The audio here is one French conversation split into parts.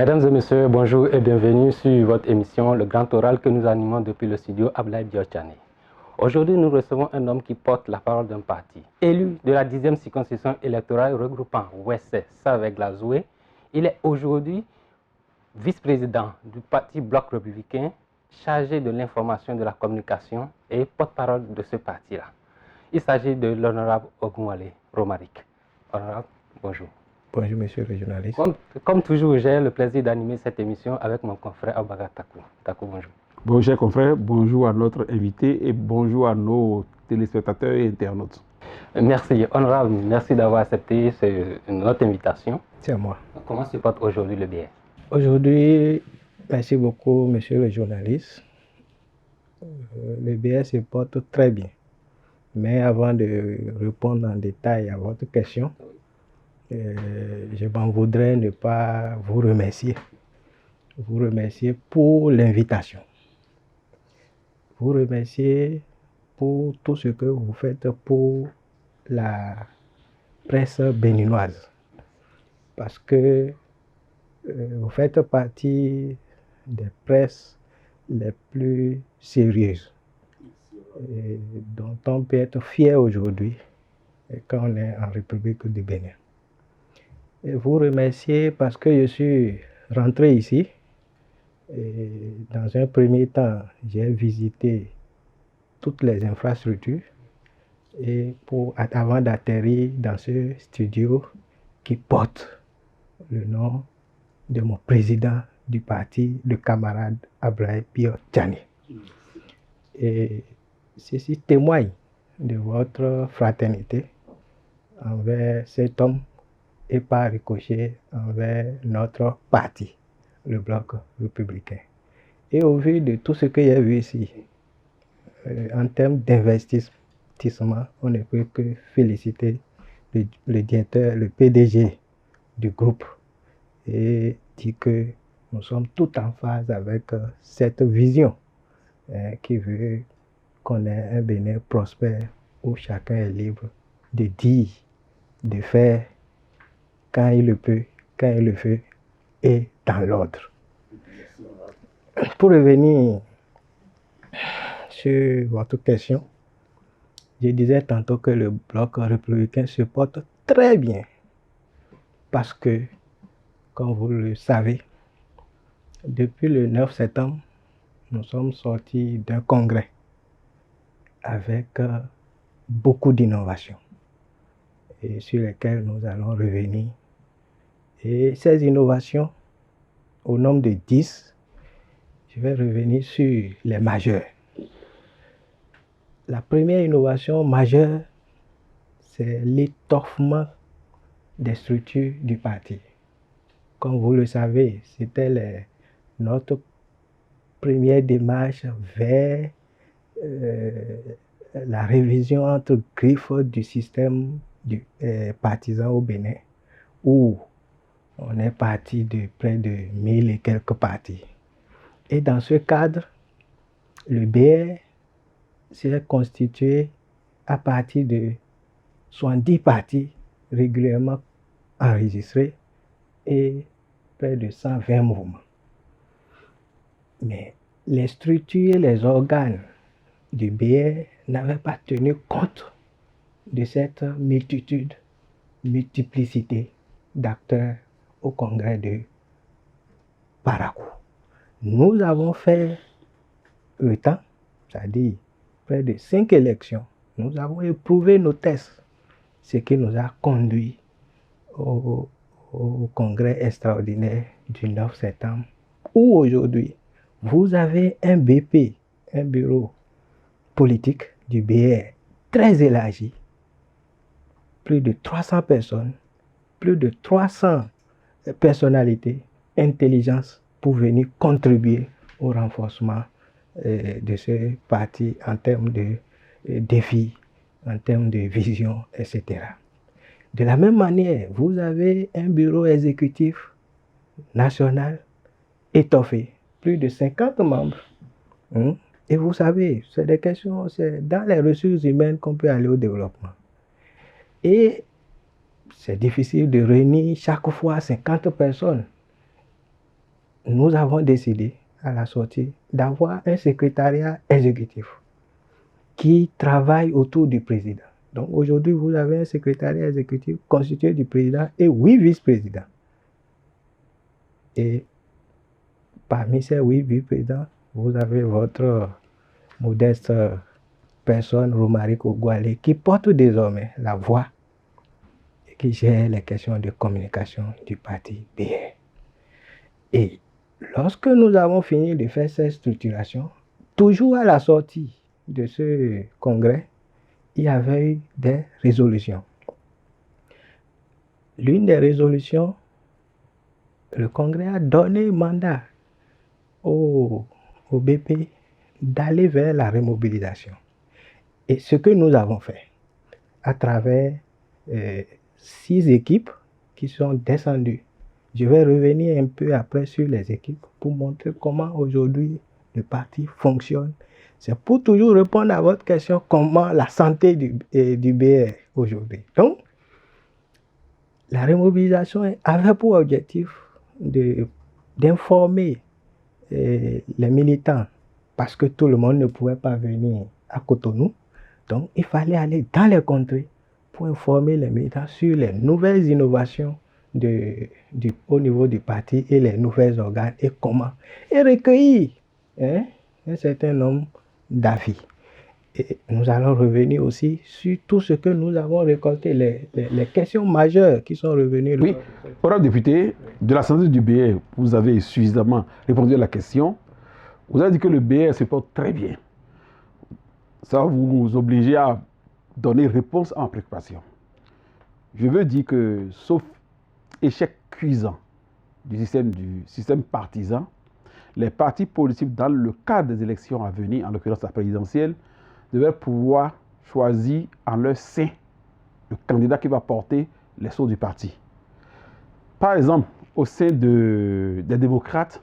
Mesdames et messieurs, bonjour et bienvenue sur votre émission Le Grand Oral que nous animons depuis le studio Ablaye Biotchane. Aujourd'hui, nous recevons un homme qui porte la parole d'un parti. Élu de la 10e circonscription électorale regroupant Ouessé, Savès-Glazoué, il est aujourd'hui vice-président du parti Bloc républicain, chargé de l'information et de la communication et porte-parole de ce parti-là. Il s'agit de l'honorable Ogunwale Romaric. Honorable, bonjour. Bonjour, monsieur le journaliste. Comme toujours, j'ai le plaisir d'animer cette émission avec mon confrère Abaga Takou. Takou, bonjour. Bonjour, chers confrères, bonjour à notre invité et bonjour à nos téléspectateurs et internautes. Merci, honorable, merci d'avoir accepté notre invitation. C'est à moi. Comment se porte aujourd'hui le BS? Aujourd'hui, merci beaucoup, monsieur le journaliste. Le BS se porte très bien. Mais avant de répondre en détail à votre question, je m'en voudrais ne pas vous remercier. Vous remercier pour l'invitation. Vous remercier pour tout ce que vous faites pour la presse béninoise. Parce que vous faites partie des presses les plus sérieuses et dont on peut être fier aujourd'hui quand on est en République du Bénin. Et vous remercier parce que je suis rentré ici et dans un premier temps, j'ai visité toutes les infrastructures et avant d'atterrir dans ce studio qui porte le nom de mon président du parti, le camarade Ablaye Biotchane. Et ceci témoigne de votre fraternité envers cet homme et par ricochet envers notre parti, le Bloc républicain. Et au vu de tout ce que j'ai vu ici, en termes d'investissement, on ne peut que féliciter le directeur, le PDG du groupe et dire que nous sommes tout en phase avec cette vision qui veut qu'on ait un Bénin prospère où chacun est libre de dire, de faire quand il le peut, quand il le fait et dans l'ordre. Pour revenir sur votre question, je disais tantôt que le Bloc républicain se porte très bien parce que, comme vous le savez, depuis le 9 septembre, nous sommes sortis d'un congrès avec beaucoup d'innovations et sur lesquelles nous allons revenir. Et ces innovations, au nombre de 10, je vais revenir sur les majeures. La première innovation majeure, c'est l'étoffement des structures du parti. Comme vous le savez, c'était notre première démarche vers la révision entre griffes du système partisan au Bénin, où on est parti de près de 1000 et quelques partis. Et dans ce cadre, le BR s'est constitué à partir de 70 partis régulièrement enregistrés et près de 120 mouvements. Mais les structures et les organes du BR n'avaient pas tenu compte de cette multiplicité d'acteurs au congrès de Parakou. Nous avons fait le temps, c'est-à-dire près de 5 élections. Nous avons éprouvé nos tests, ce qui nous a conduit au congrès extraordinaire du 9 septembre, où aujourd'hui, vous avez un BP, un bureau politique du BR très élargi, plus de 300 personnes, plus de 300 personnalités, intelligence pour venir contribuer au renforcement de ce parti en termes de défis, en termes de vision, etc. De la même manière, vous avez un bureau exécutif national étoffé, plus de 50 membres. Et vous savez, c'est des questions, c'est dans les ressources humaines qu'on peut aller au développement. Et c'est difficile de réunir chaque fois 50 personnes. nous avons décidé à la sortie d'avoir un secrétariat exécutif qui travaille autour du président. Donc aujourd'hui, vous avez un secrétariat exécutif constitué du président et 8 vice-présidents. Et parmi ces 8 vice-présidents, vous avez votre modeste personne, Romaric Ogwale, qui porte désormais la voix et qui gère les questions de communication du parti BR. Et lorsque nous avons fini de faire cette structuration, toujours à la sortie de ce congrès, il y avait eu des résolutions. L'une des résolutions, le congrès a donné mandat au BP d'aller vers la remobilisation. Et ce que nous avons fait, à travers 6 équipes qui sont descendues, je vais revenir un peu après sur les équipes pour montrer comment aujourd'hui le parti fonctionne. C'est pour toujours répondre à votre question, comment la santé du BR aujourd'hui. Donc, la remobilisation avait pour objectif d'informer les militants, parce que tout le monde ne pouvait pas venir à Cotonou. Donc, il fallait aller dans les contrées pour informer les militants sur les nouvelles innovations au niveau du parti et les nouvelles organes et comment. Et recueillir un certain nombre d'avis. Et nous allons revenir aussi sur tout ce que nous avons récolté, les questions majeures qui sont revenues. Oui, honorable député, de la santé du BR, vous avez suffisamment répondu à la question. Vous avez dit que le BR se porte très bien. Ça va vous obliger à donner réponse à ma préoccupation. Je veux dire que, sauf échec cuisant du système partisan, les partis politiques, dans le cadre des élections à venir, en l'occurrence la présidentielle, devraient pouvoir choisir en leur sein le candidat qui va porter les sceaux du parti. Par exemple, au sein des démocrates,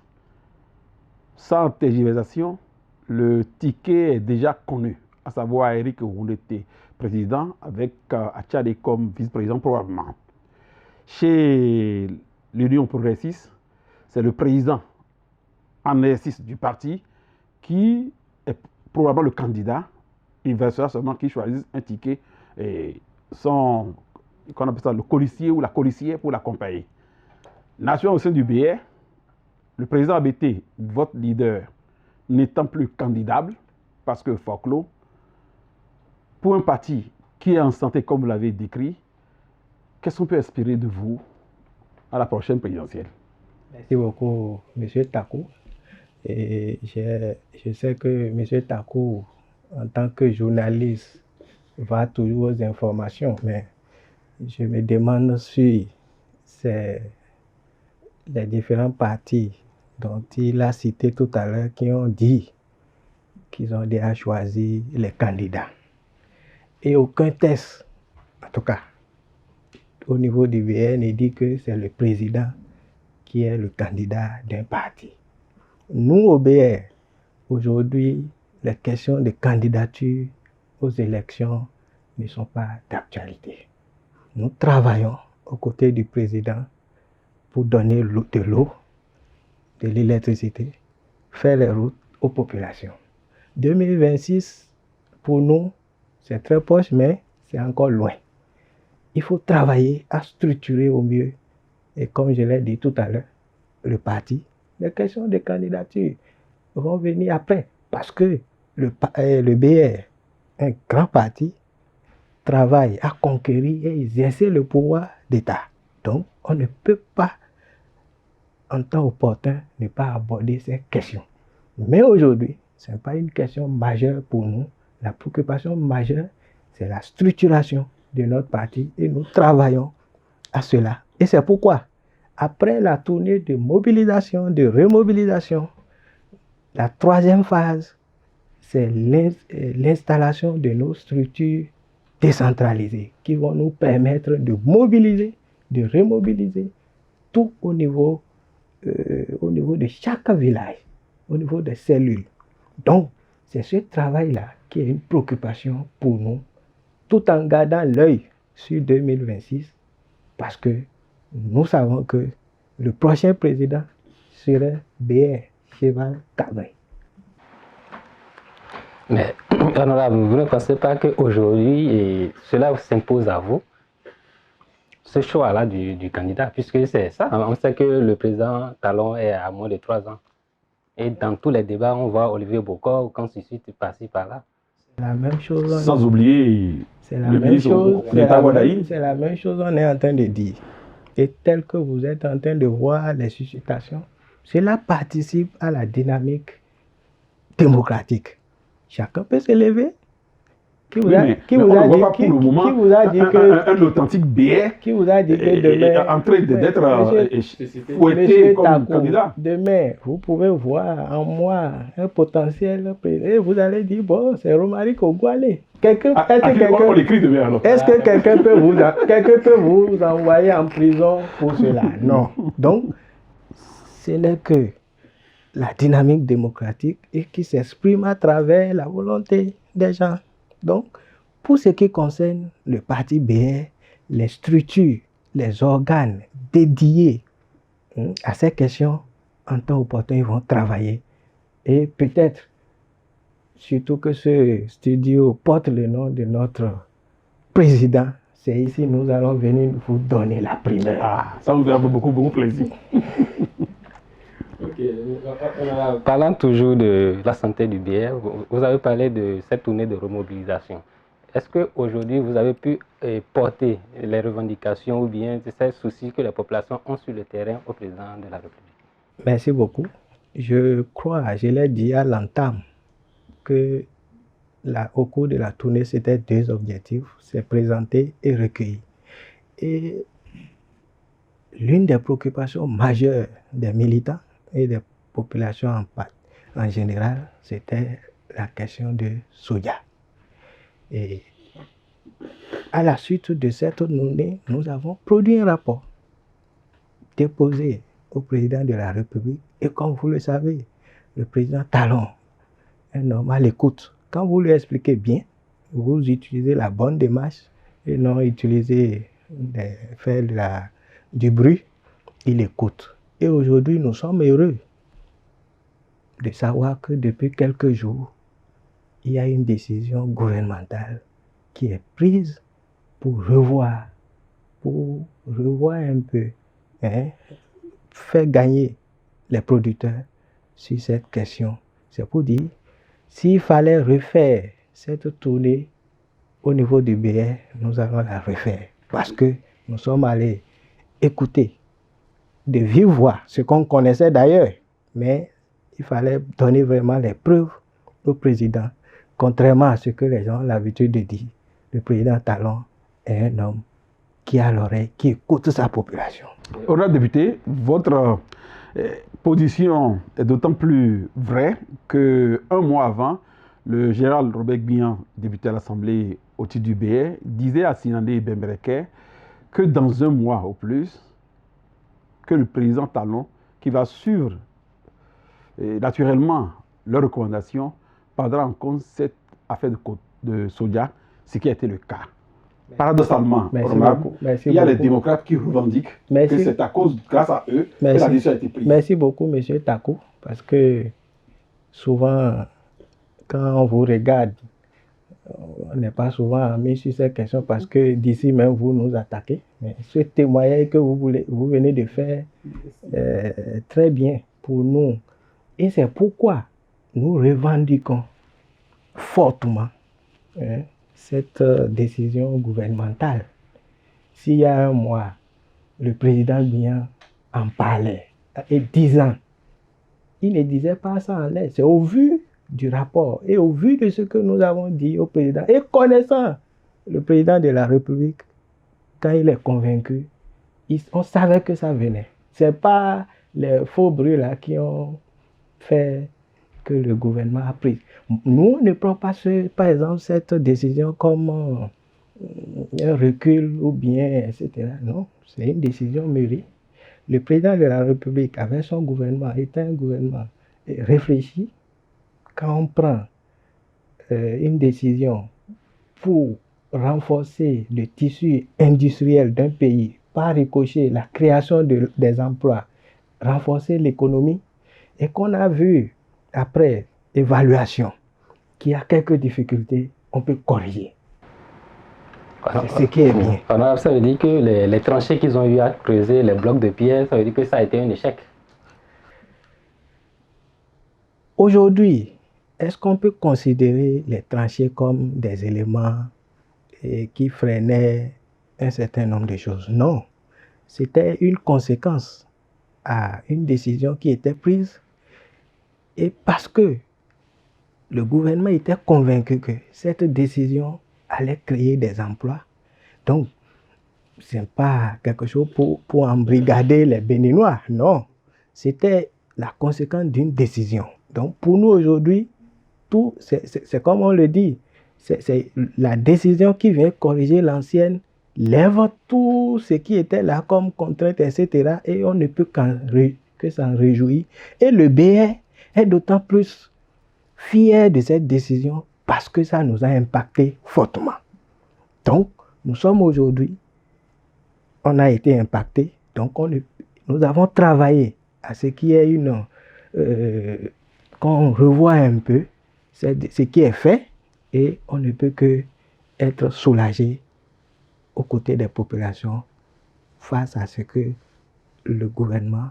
sans tergiversation, le ticket est déjà connu, à savoir Eric Oundete, président, avec Achade comme vice-président probablement. Chez l'Union progressiste, c'est le président en exercice du parti qui est probablement le candidat. Il versera seulement qu'il choisisse un ticket et qu'on appelle ça le colissier ou la colissière pour l'accompagner. Nation au sein du BR, le président ABT, votre leader, n'étant plus candidable parce que folklore, pour un parti qui est en santé comme vous l'avez décrit, qu'est-ce qu'on peut espérer de vous à la prochaine présidentielle? Merci beaucoup, M. Takou. Et je sais que M. Takou, en tant que journaliste, va toujours aux informations, mais je me demande si c'est les différents partis dont il a cité tout à l'heure qui ont dit qu'ils ont déjà choisi les candidats. Et aucun test, en tout cas, au niveau du BR, ne dit que c'est le président qui est le candidat d'un parti. Nous, au BR, aujourd'hui, les questions de candidature aux élections ne sont pas d'actualité. Nous travaillons aux côtés du président pour donner de l'eau, de l'électricité, faire les routes aux populations. 2026, pour nous, c'est très proche, mais c'est encore loin. Il faut travailler à structurer au mieux, et comme je l'ai dit tout à l'heure, le parti. Les questions de candidature vont venir après, parce que le BR, un grand parti, travaille à conquérir et exercer le pouvoir d'État. Donc, on ne peut pas, en temps opportun, ne pas aborder ces questions. Mais aujourd'hui, ce n'est pas une question majeure pour nous. La préoccupation majeure, c'est la structuration de notre parti et nous travaillons à cela. Et c'est pourquoi, après la tournée de mobilisation, de remobilisation, la troisième phase, c'est l'installation de nos structures décentralisées qui vont nous permettre de mobiliser, de remobiliser tout au niveau de chaque village, au niveau des cellules. Donc, c'est ce travail-là qui est une préoccupation pour nous, tout en gardant l'œil sur 2026, parce que nous savons que le prochain président serait BR, cheval cabré. Mais, honorable, vous ne pensez pas qu'aujourd'hui, cela s'impose à vous, ce choix-là du candidat, puisque c'est ça, on sait que le président Talon est à moins de 3 ans. Et dans tous les débats, on voit Olivier Bokor, quand il suit par-ci, par-là. C'est la même chose. Sans oublier c'est la même chose. C'est la même chose qu'on est en train de dire. Et tel que vous êtes en train de voir les suscitations, cela participe à la dynamique démocratique. Chacun peut se lever. Qui vous a dit que un authentique BR qui vous a dit que demain en train d'être fouetté comme candidat. Demain, vous pouvez voir en moi un potentiel président. Et vous allez dire bon, c'est Romaric Ogwale. Est-ce que quelqu'un peut vous envoyer en prison pour cela? Non. Donc, ce n'est que la dynamique démocratique et qui s'exprime à travers la volonté des gens. Donc, pour ce qui concerne le parti BR, les structures, les organes dédiés à ces questions, en temps opportun, ils vont travailler. Et peut-être, surtout que ce studio porte le nom de notre président, c'est ici nous allons venir vous donner la primeur. Ah, ça nous fait beaucoup plaisir. Parlant toujours de la santé du BR, vous avez parlé de cette tournée de remobilisation. Est-ce qu'aujourd'hui, vous avez pu porter les revendications ou bien ces soucis que les populations ont sur le terrain au président de la République? Merci beaucoup. Je crois, je l'ai dit à l'entame, que au cours de la tournée, c'était 2 objectifs, c'est présenter et recueillir. Et l'une des préoccupations majeures des militants et des populations en général, c'était la question de soja. Et à la suite de cette tournée, nous avons produit un rapport déposé au président de la République. Et comme vous le savez, le président Talon, un homme à l'écoute. Quand vous lui expliquez bien, vous utilisez la bonne démarche et non utiliser faire du bruit, il écoute. Et aujourd'hui, nous sommes heureux de savoir que depuis quelques jours, il y a une décision gouvernementale qui est prise pour revoir un peu, faire gagner les producteurs sur cette question. C'est pour dire, s'il fallait refaire cette tournée au niveau du BR, nous allons la refaire. Parce que nous sommes allés écouter de vive voix, ce qu'on connaissait d'ailleurs, mais il fallait donner vraiment les preuves au président, contrairement à ce que les gens ont l'habitude de dire. Le président Talon est un homme qui a l'oreille, qui écoute sa population. Honorable député, votre position est d'autant plus vraie qu'un mois avant, le général Robert Bihan, député à l'Assemblée au titre du BR, disait à Sinandé Bembereke que dans un mois au plus, que le président Talon, qui va suivre naturellement leurs recommandations, prendra en compte cette affaire de soja, ce qui a été le cas. Paradoxalement, il y a les démocrates qui revendiquent que c'est à cause, grâce à eux, que la décision a été prise. Merci beaucoup, M. Takou, parce que souvent, quand on vous regarde, on n'est pas souvent mis sur ces questions parce que d'ici même vous nous attaquez. Mais ce témoignage que vous venez de faire très bien pour nous. Et c'est pourquoi nous revendiquons fortement cette décision gouvernementale. S'il y a un mois, le président Bihan en parlait, et 10 ans, il ne disait pas ça en l'air. C'est au vu du rapport et au vu de ce que nous avons dit au président, et connaissant le président de la République, quand il est convaincu, on savait que ça venait. Ce n'est pas les faux bruits là qui ont fait que le gouvernement a pris. Nous, on ne prend pas, par exemple, cette décision comme un recul ou bien, etc. Non, c'est une décision mûrie. Le président de la République, avec son gouvernement, est un gouvernement réfléchi. Quand on prend une décision pour renforcer le tissu industriel d'un pays, par ricochet, la création des emplois renforcer l'économie et qu'on a vu après évaluation qu'il y a quelques difficultés, on peut corriger. C'est ce qui est bien. Alors, ça veut dire que les tranchées qu'ils ont eu à creuser, les blocs de pierre, ça veut dire que ça a été un échec. Aujourd'hui, est-ce qu'on peut considérer les tranchées comme des éléments qui freinaient un certain nombre de choses? Non. C'était une conséquence à une décision qui était prise et parce que le gouvernement était convaincu que cette décision allait créer des emplois. Donc, ce n'est pas quelque chose pour embrigader les Béninois, non. C'était la conséquence d'une décision. Donc, pour nous aujourd'hui, tout, c'est comme on le dit, c'est la décision qui vient corriger l'ancienne, lève tout ce qui était là comme contrainte, etc. Et on ne peut que s'en réjouir. Et le BR est d'autant plus fier de cette décision parce que ça nous a impacté fortement. Donc, nous sommes aujourd'hui, on a été impacté, donc nous avons travaillé à ce qu'il y ait qu'on revoie un peu ce qui est fait et on ne peut que être soulagé aux côtés des populations face à ce que le gouvernement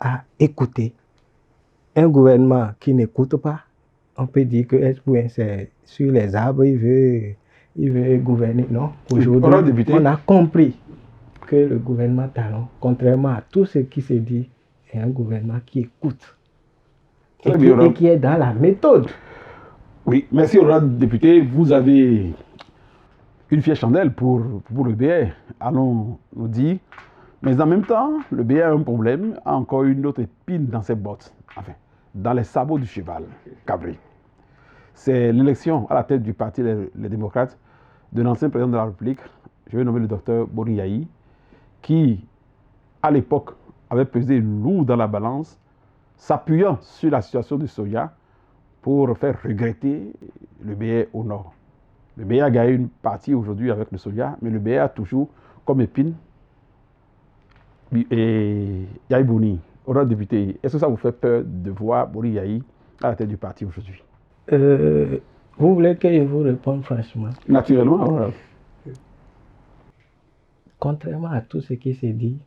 a écouté. Un gouvernement qui n'écoute pas, on peut dire que c'est sur les arbres, il veut gouverner. Non, aujourd'hui, on a compris que le gouvernement Talon, contrairement à tout ce qui se dit, est un gouvernement qui écoute et qui est dans la méthode. Oui, merci honorable député. Vous avez une fière chandelle pour le BR, allons nous dire. Mais en même temps, le BR a un problème, a encore une autre épine dans ses bottes, enfin, dans les sabots du cheval, Cabri. C'est l'élection à la tête du parti les démocrates de l'ancien président de la République, je vais nommer le docteur Boni Yayi, qui, à l'époque, avait pesé lourd dans la balance, s'appuyant sur la situation du soja pour faire regretter le BR au nord. Le BR a gagné une partie aujourd'hui avec le soja, mais le BR a toujours comme épine et Yayi Boni. Honorable député, est-ce que ça vous fait peur de voir Boni Yayi à la tête du parti aujourd'hui? Vous voulez que je vous réponde franchement? Naturellement. Contrairement à tout ce qui s'est dit,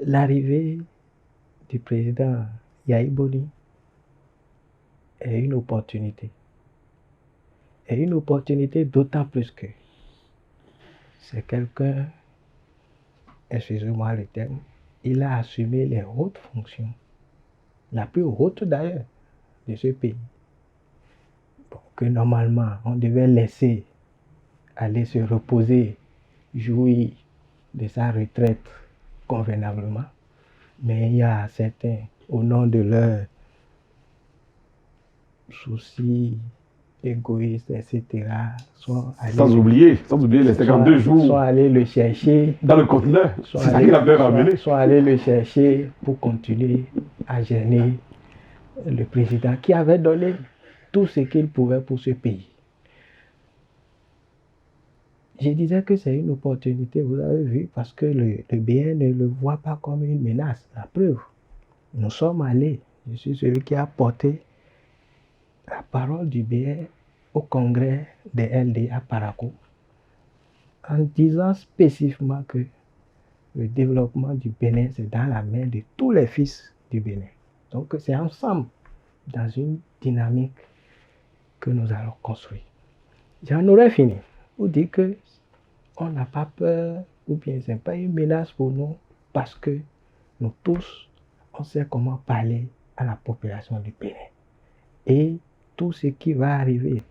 l'arrivée du président Yayi Boni est une opportunité. Et une opportunité d'autant plus que c'est quelqu'un, excusez-moi le terme, il a assumé les hautes fonctions, la plus haute d'ailleurs, de ce pays. Bon, que normalement, on devait laisser aller se reposer, jouir de sa retraite convenablement. Mais il y a certains, au nom de leurs soucis égoïstes, etc., sans oublier les 52 jours sont allés le chercher dans le conteneur. C'est ça qu'il avait ramené. Sont allés le chercher pour continuer à gêner le président qui avait donné tout ce qu'il pouvait pour ce pays. Je disais que c'est une opportunité, vous avez vu, parce que le BN ne le voit pas comme une menace. La preuve, nous sommes allés, je suis celui qui a porté la parole du BN au congrès des LD à Parakou, en disant spécifiquement que le développement du Bénin, c'est dans la main de tous les fils du Bénin. Donc c'est ensemble, dans une dynamique, que nous allons construire. J'en aurais fini. Vous dites que on n'a pas peur, ou bien ce n'est pas une menace pour nous, parce que nous tous, on sait comment parler à la population du Bénin. Et tout ce qui va arriver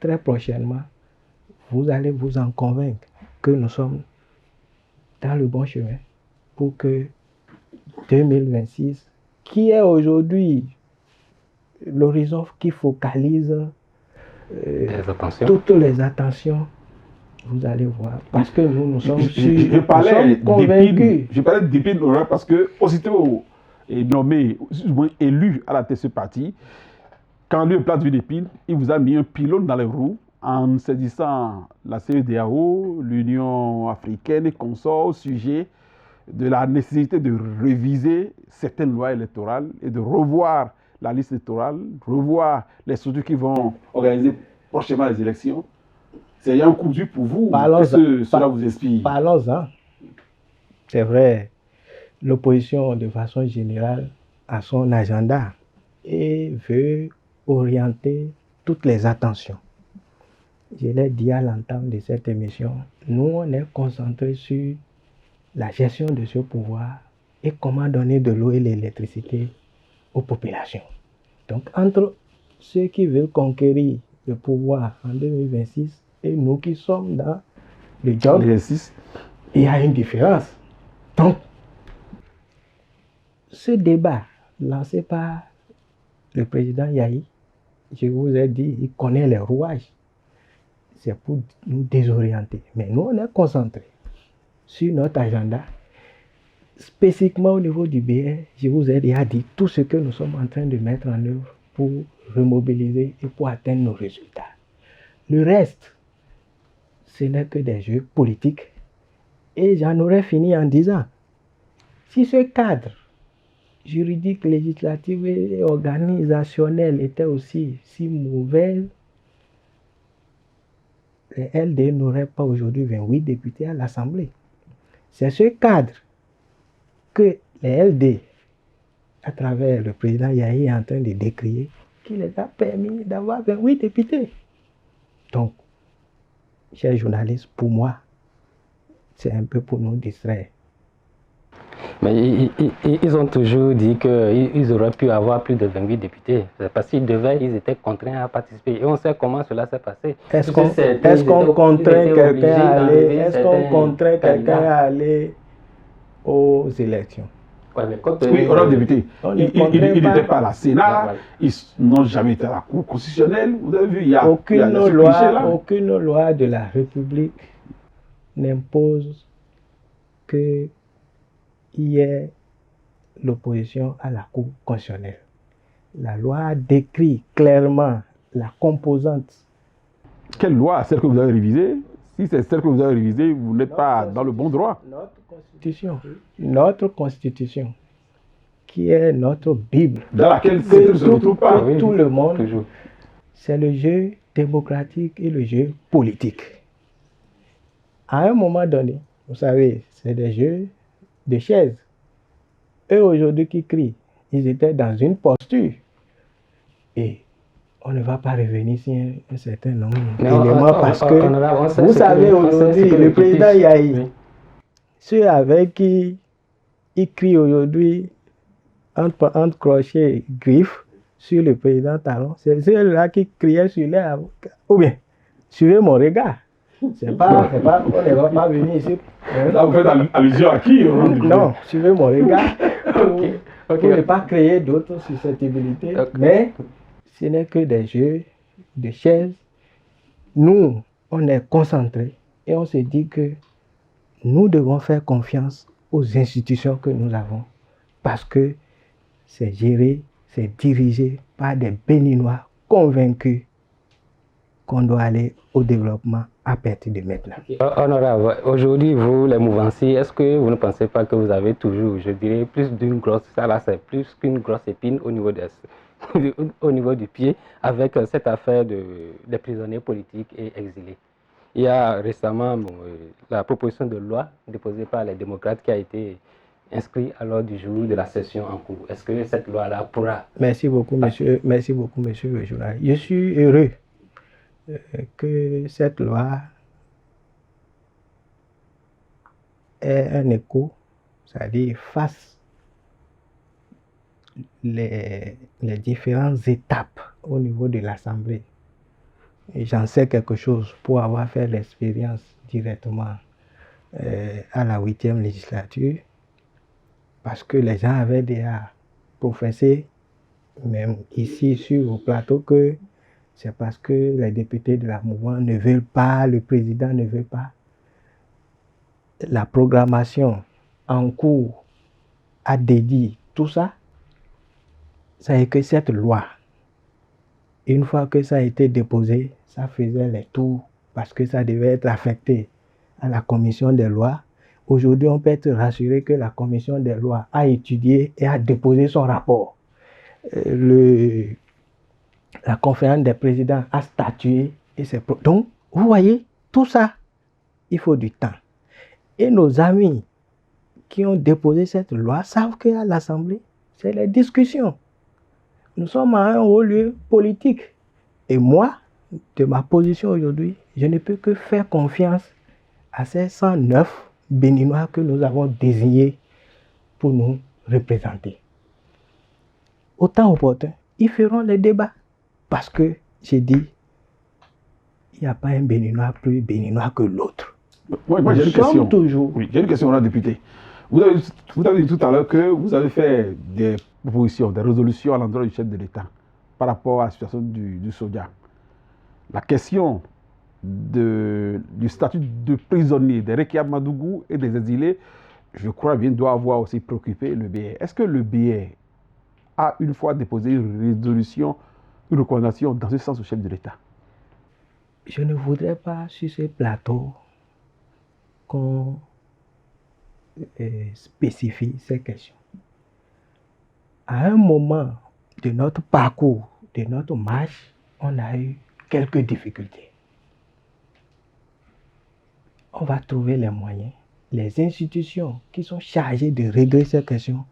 très prochainement, vous allez vous en convaincre que nous sommes dans le bon chemin pour que 2026, qui est aujourd'hui l'horizon qui focalise toutes les attentions, vous allez voir. Parce que nous sommes convaincus. Je parlais d'épine parce que aussitôt nommé, élu à la tête de ce parti, quand lui place une épine, il vous a mis un pylône dans les roues en saisissant la CEDEAO, l'Union africaine et consorts au sujet de la nécessité de réviser certaines lois électorales et de revoir la liste électorale, revoir les structures qui vont organiser prochainement les élections. C'est un coup dur pour vous. Qu'est-ce que cela vous inspire? Parlons-en. C'est vrai, l'opposition, de façon générale, a son agenda et veut orienter toutes les attentions. Je l'ai dit à l'entame de cette émission, nous, on est concentrés sur la gestion de ce pouvoir et comment donner de l'eau et l'électricité aux populations. Donc, entre ceux qui veulent conquérir le pouvoir en 2026 et nous qui sommes dans le job, il y a une différence. Donc, ce débat lancé par le président Yahi, je vous ai dit, il connaît les rouages. C'est pour nous désorienter. Mais nous, on est concentrés sur notre agenda. Spécifiquement au niveau du BR, je vous ai déjà dit tout ce que nous sommes en train de mettre en œuvre pour remobiliser et pour atteindre nos résultats. Le reste, ce n'est que des jeux politiques. Et j'en aurais fini en disant, si ce cadre juridique, législatif et organisationnel était aussi si mauvais, les LD n'auraient pas aujourd'hui 28 députés à l'Assemblée. C'est ce cadre que les LD, à travers le président Yahi, est en train de décrier, qui les a permis d'avoir 28 députés. Donc, chers journalistes, pour moi, c'est un peu pour nous distraire. Mais ils ont toujours dit qu'ils auraient pu avoir plus de 28 députés. C'est parce qu'ils étaient contraints à participer. Et on sait comment cela s'est passé. Est-ce qu'on contraint quelqu'un à aller aux élections? Oui, honorable député, ils n'étaient pas à la Sénat, ils n'ont jamais été à la Cour constitutionnelle. Vous avez vu, il y a aucune loi de la République n'impose qu'il y ait l'opposition à la Cour constitutionnelle. La loi décrit clairement la composante. Quelle loi? Celle que vous avez révisée? Si c'est celle que vous avez révisée, vous n'êtes pas dans le bon droit. Notre constitution, qui est notre Bible, dans laquelle tout le monde, c'est le jeu démocratique et le jeu politique. À un moment donné, vous savez, c'est des jeux de chaises. Eux aujourd'hui qui crient, ils étaient dans une posture. Et on ne va pas revenir sur un certain nombre d'éléments parce que, vous savez, aujourd'hui, le président Yahi, ceux avec qui il crie aujourd'hui entre crochets et griffes sur le président Talon, c'est ceux-là qui criaient sur les avocats. Ou bien, suivez mon regard. C'est pas, on ne va pas venir ici. Là, vous faites allusion à qui? Non, suivez mon regard pour ne pas créer d'autres susceptibilités. Mais ce n'est que des jeux de chaises. Nous, on est concentrés et on se dit que nous devons faire confiance aux institutions que nous avons parce que c'est géré, c'est dirigé par des Béninois convaincus qu'on doit aller au développement à partir de maintenant. Honorable, aujourd'hui, vous, les mouvanciers, est-ce que vous ne pensez pas que vous avez toujours, je dirais, plus d'une grosse, ça là c'est plus qu'une grosse épine au niveau, au niveau du pied avec cette affaire des prisonniers politiques et exilés? Il y a récemment la proposition de loi déposée par les démocrates qui a été inscrite à l'ordre du jour de la session en cours. Est-ce que cette loi-là pourra... Merci beaucoup, monsieur le journaliste. Je suis heureux que cette loi ait un écho, c'est-à-dire fasse les différentes étapes au niveau de l'Assemblée. J'en sais quelque chose pour avoir fait l'expérience directement à la 8e législature, parce que les gens avaient déjà professé, même ici sur le plateau, que c'est parce que les députés de la mouvement ne veulent pas, le président ne veut pas. La programmation en cours a dédié tout ça. C'est que cette loi, une fois que ça a été déposé, ça faisait les tours parce que ça devait être affecté à la commission des lois. Aujourd'hui, on peut être rassuré que la commission des lois a étudié et a déposé son rapport. La conférence des présidents a statué. Donc, vous voyez, tout ça, il faut du temps. Et nos amis qui ont déposé cette loi savent qu'à l'Assemblée, c'est les discussions. Nous sommes à un haut lieu politique. Et moi, de ma position aujourd'hui, je ne peux que faire confiance à ces 109 Béninois que nous avons désignés pour nous représenter. Au temps opportun, ils feront les débats. Parce que, j'ai dit, il n'y a pas un Béninois plus Béninois que l'autre. Moi j'ai une question. Toujours... Oui, j'ai une question, honorable député. Vous avez dit tout à l'heure que vous avez fait des propositions, des résolutions à l'endroit du chef de l'État par rapport à la situation du Soja. La question du statut de prisonnier des Rekia Madougou et des exilés, je crois bien, doit avoir aussi préoccupé le BR. Est-ce que le BR a une fois déposé une résolution, une recommandation dans ce sens au chef de l'État? Je ne voudrais pas sur ce plateau qu'on spécifie ces questions. À un moment de notre parcours, de notre marche, on a eu quelques difficultés. On va trouver les moyens. Les institutions qui sont chargées de régler ces questions,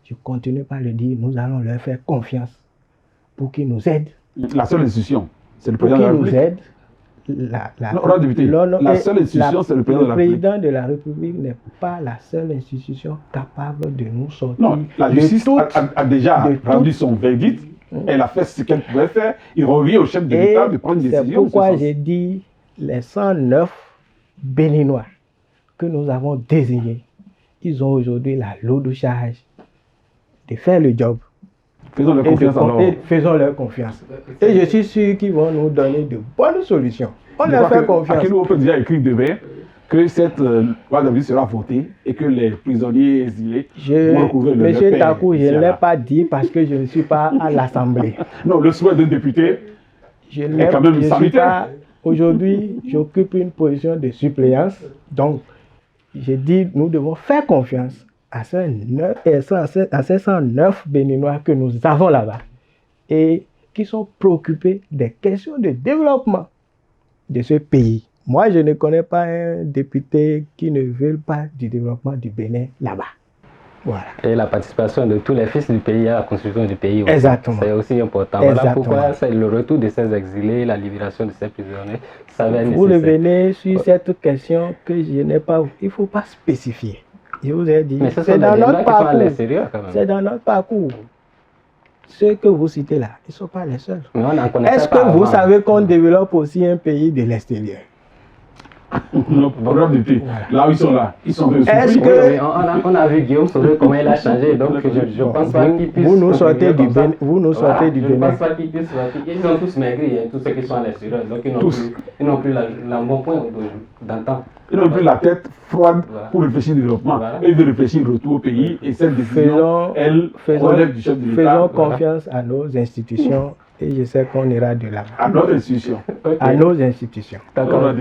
je continue par le dire, nous allons leur faire confiance pour qu'ils nous aident. La seule institution, c'est le président de la République. Pour qu'ils nous aident. La seule institution, c'est le président de la République. Le président de la République n'est pas la seule institution capable de nous sortir. Non, la justice a déjà rendu son verdict. Elle a fait ce qu'elle pouvait faire. Il revient au chef de l'État de prendre une décision. C'est pourquoi j'ai dit les 109 Béninois que nous avons désignés, ils ont aujourd'hui la lourde charge de faire le job. Faisons leur confiance alors. Faisons leur confiance. Et je suis sûr qu'ils vont nous donner de bonnes solutions. On leur fait confiance. À qui nous on peut déjà écrire demain que cette loi d'amnistie sera votée et que les prisonniers exilés vont recouvrir le Monsieur Takou, je ne l'ai pas dit parce que je ne suis pas à l'Assemblée. Non, le souhait d'un député est quand même sanitaire. Aujourd'hui, j'occupe une position de suppléance. Donc, j'ai dit nous devons faire confiance à ces 109 Béninois que nous avons là-bas et qui sont préoccupés des questions de développement de ce pays. Moi, je ne connais pas un député qui ne veut pas du développement du Bénin là-bas. Voilà. Et la participation de tous les fils du pays à la constitution du pays. Exactement. C'est aussi important. Voilà pourquoi c'est le retour de ces exilés, la libération de ces prisonniers, ça va être nécessaire. Vous revenez sur cette question que je n'ai pas... Il ne faut pas spécifier. Je vous ai dit, c'est dans notre parcours. C'est dans notre parcours. Ceux que vous citez là, ils ne sont pas les seuls. Est-ce que vous savez qu'on développe aussi un pays de l'extérieur? Non, là où ils sont là, ils sont venus. Est-ce que... on a vu Guillaume Soro comment il a changé, donc je pense pas qu'il puisse... Vous nous sortez du Bénin. Je ne pense pas qu'ils puissent sortir. Ils ont tous maigri, tous ceux qui sont à l'extérieur, donc ils n'ont plus l'embonpoint d'antan. Ils n'ont plus la tête froide pour réfléchir au développement. Ils veulent réfléchir au retour au pays et cette décision, elle relève du chef de l'État. Faisons confiance à nos institutions et je sais qu'on ira de là. À notre institution. Okay. À nos institutions. D'accord.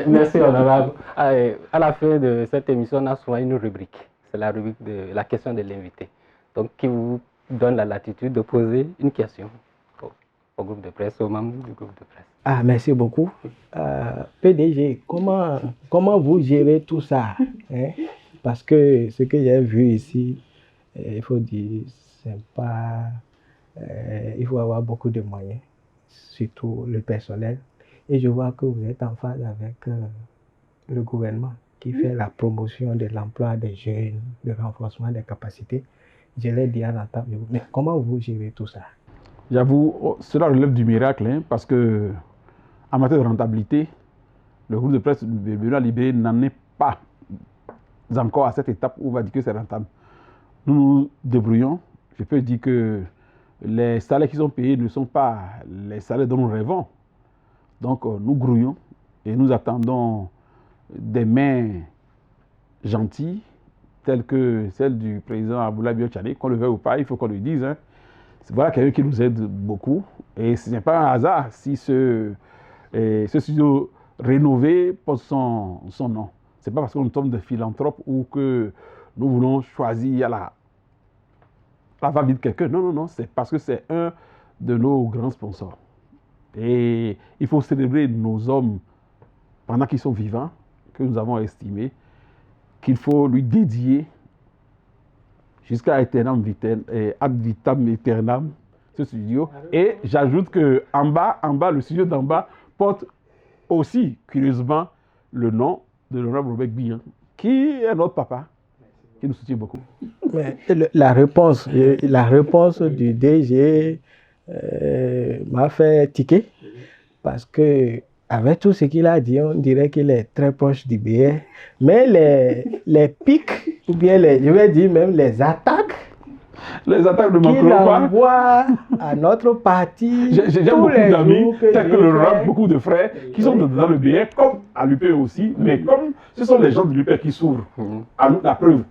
Merci, honorable. À la fin de cette émission, on a souvent une rubrique. C'est la rubrique de la question de l'invité. Donc, qui vous donne la latitude de poser une question au groupe de presse, aux membres du groupe de presse. Ah, merci beaucoup. PDG, comment vous gérez tout ça, hein? Parce que ce que j'ai vu ici, il faut dire, c'est pas... il faut avoir beaucoup de moyens, surtout le personnel. Et je vois que vous êtes en phase avec le gouvernement qui fait la promotion de l'emploi des jeunes, le renforcement des capacités. Je l'ai dit à l'entente, mais comment vous gérez tout ça? J'avoue, cela relève du miracle, hein, parce que en matière de rentabilité, le groupe de presse de Béninois libéré n'en est pas encore à cette étape où on va dire que c'est rentable. Nous nous débrouillons. Je peux dire que les salaires qui sont payés ne sont pas les salaires dont nous rêvons. Donc nous grouillons et nous attendons des mains gentilles, telles que celle du président Abdoulaye Biotchane, qu'on le veuille ou pas, il faut qu'on le dise. Hein. Voilà quelqu'un qui nous aide beaucoup. Et ce n'est pas un hasard si ce studio rénové porte son nom. Ce n'est pas parce que nous sommes des philanthropes ou que nous voulons choisir la va-vite de quelqu'un. Non, non, non, c'est parce que c'est un de nos grands sponsors. Et il faut célébrer nos hommes pendant qu'ils sont vivants, que nous avons estimé qu'il faut lui dédier jusqu'à ad vitam aeternam ce studio. Et j'ajoute que en bas, le studio d'en bas porte aussi, curieusement, le nom de l'honorable Robert Bihan, qui est notre papa, qui nous soutient beaucoup. Mais la réponse du DG m'a fait tiquer parce que avec tout ce qu'il a dit, on dirait qu'il est très proche du BR. Mais les pics, ou bien je vais dire même les attaques de qu'il envoie à notre parti, j'ai beaucoup d'amis, tels que le RAP, beaucoup de frères, qui sont dans le BR, comme à l'UP aussi, mais comme ce sont les gens de l'UP qui s'ouvrent. À nous, la preuve.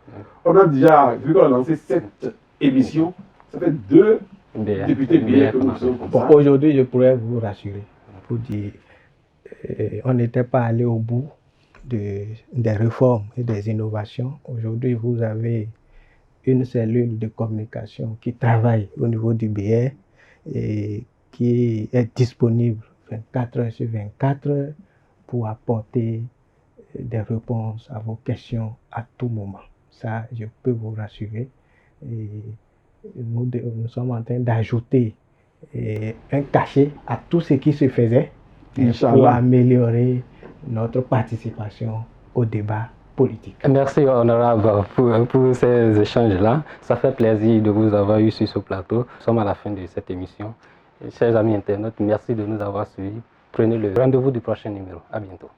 On a déjà, vu qu'on a lancé cette émission, ça fait 2 députés BR que nous sommes. Bon, aujourd'hui, je pourrais vous rassurer, pour dire, on n'était pas allé au bout des réformes et des innovations. Aujourd'hui, vous avez une cellule de communication qui travaille au niveau du BR et qui est disponible 24 heures sur 24 pour apporter des réponses à vos questions à tout moment. Ça, je peux vous rassurer. Et nous sommes en train d'ajouter un cachet à tout ce qui se faisait pour améliorer notre participation au débat politique. Merci honorable pour ces échanges-là. Ça fait plaisir de vous avoir eu sur ce plateau. Nous sommes à la fin de cette émission. Et chers amis internautes, merci de nous avoir suivis. Prenez le rendez-vous du prochain numéro. À bientôt.